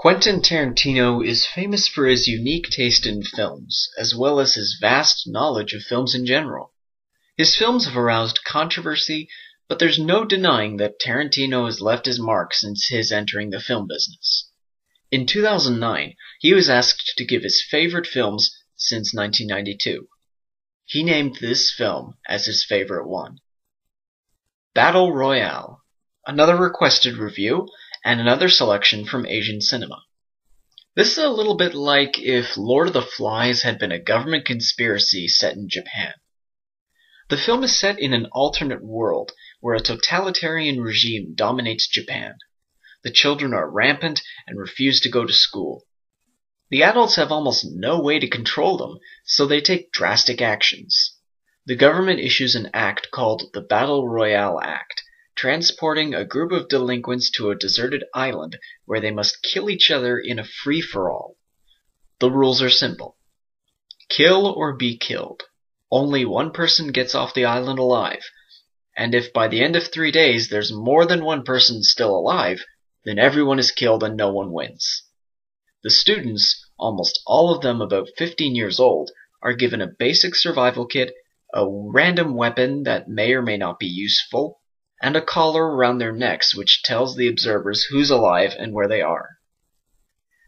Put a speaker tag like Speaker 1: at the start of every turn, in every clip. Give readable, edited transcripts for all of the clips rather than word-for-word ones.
Speaker 1: Quentin Tarantino is famous for his unique taste in films, as well as his vast knowledge of films in general. His films have aroused controversy, but there's no denying that Tarantino has left his mark since his entering the film business. In 2009, he was asked to give his favorite films since 1992. He named this film as his favorite one. Battle Royale, another requested review, and another selection from Asian cinema. This is a little bit like if Lord of the Flies had been a government conspiracy set in Japan. The film is set in an alternate world where a totalitarian regime dominates Japan. The children are rampant and refuse to go to school. The adults have almost no way to control them, so they take drastic actions. The government issues an act called the Battle Royale Act, transporting a group of delinquents to a deserted island where they must kill each other in a free-for-all. The rules are simple. Kill or be killed. Only one person gets off the island alive, and if by the end of 3 days there's more than one person still alive, then everyone is killed and no one wins. The students, almost all of them about 15 years old, are given a basic survival kit, a random weapon that may or may not be useful, and a collar around their necks which tells the observers who's alive and where they are.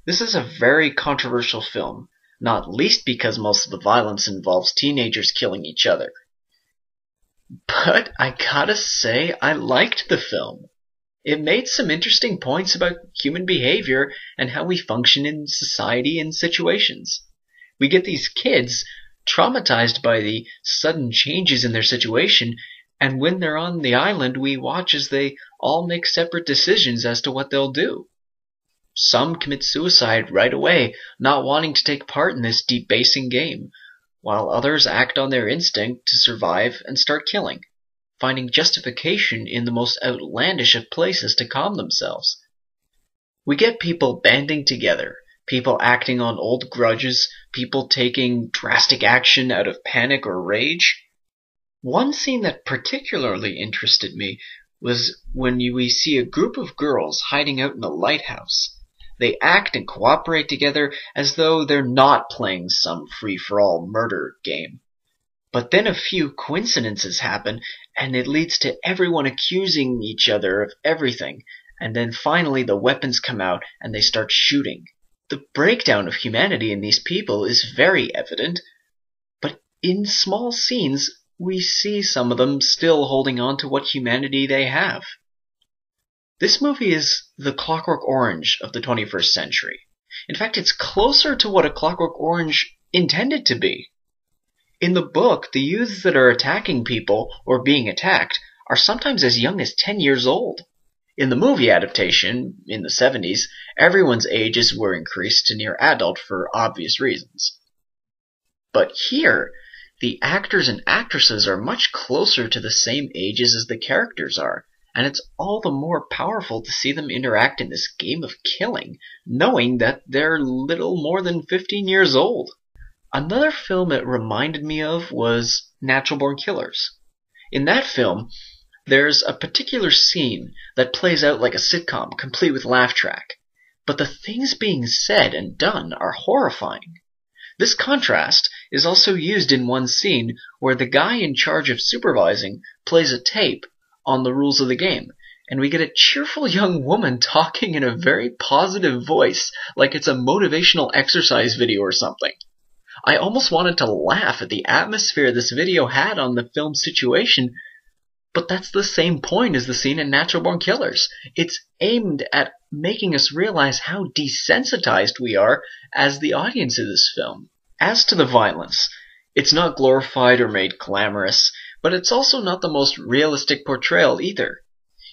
Speaker 1: This is a very controversial film, not least because most of the violence involves teenagers killing each other. But I gotta say, I liked the film. It made some interesting points about human behavior and how we function in society and situations. We get these kids traumatized by the sudden changes in their situation, and when they're on the island, we watch as they all make separate decisions as to what they'll do. Some commit suicide right away, not wanting to take part in this debasing game, while others act on their instinct to survive and start killing, finding justification in the most outlandish of places to calm themselves. We get people banding together, people acting on old grudges, people taking drastic action out of panic or rage. One scene that particularly interested me was when we see a group of girls hiding out in a lighthouse. They act and cooperate together as though they're not playing some free-for-all murder game. But then a few coincidences happen, and it leads to everyone accusing each other of everything, and then finally the weapons come out and they start shooting. The breakdown of humanity in these people is very evident, but in small scenes we see some of them still holding on to what humanity they have. This movie is the Clockwork Orange of the 21st century. In fact, it's closer to what a Clockwork Orange intended to be. In the book, the youths that are attacking people or being attacked are sometimes as young as 10 years old. In the movie adaptation, in the 70s, everyone's ages were increased to near adult for obvious reasons. But here, the actors and actresses are much closer to the same ages as the characters are, and it's all the more powerful to see them interact in this game of killing, knowing that they're little more than 15 years old. Another film it reminded me of was Natural Born Killers. In that film, there's a particular scene that plays out like a sitcom, complete with laugh track, but the things being said and done are horrifying. This contrast is also used in one scene where the guy in charge of supervising plays a tape on the rules of the game, and we get a cheerful young woman talking in a very positive voice like it's a motivational exercise video or something. I almost wanted to laugh at the atmosphere this video had on the film situation, but that's the same point as the scene in Natural Born Killers. It's aimed at making us realize how desensitized we are as the audience of this film. As to the violence, it's not glorified or made glamorous, but it's also not the most realistic portrayal either.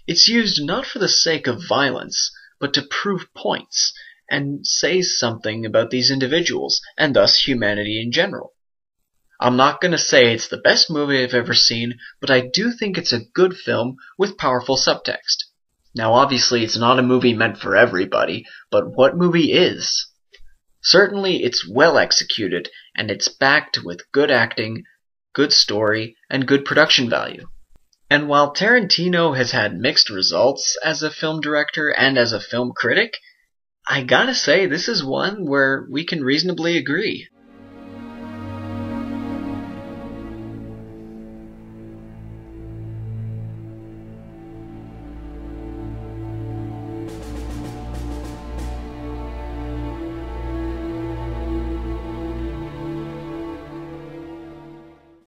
Speaker 1: It's used not for the sake of violence, but to prove points, and say something about these individuals, and thus humanity in general. I'm not going to say it's the best movie I've ever seen, but I do think it's a good film with powerful subtext. Now obviously it's not a movie meant for everybody, but what movie is? Certainly it's well executed, and it's backed with good acting, good story, and good production value. And while Tarantino has had mixed results as a film director and as a film critic, I gotta say, this is one where we can reasonably agree.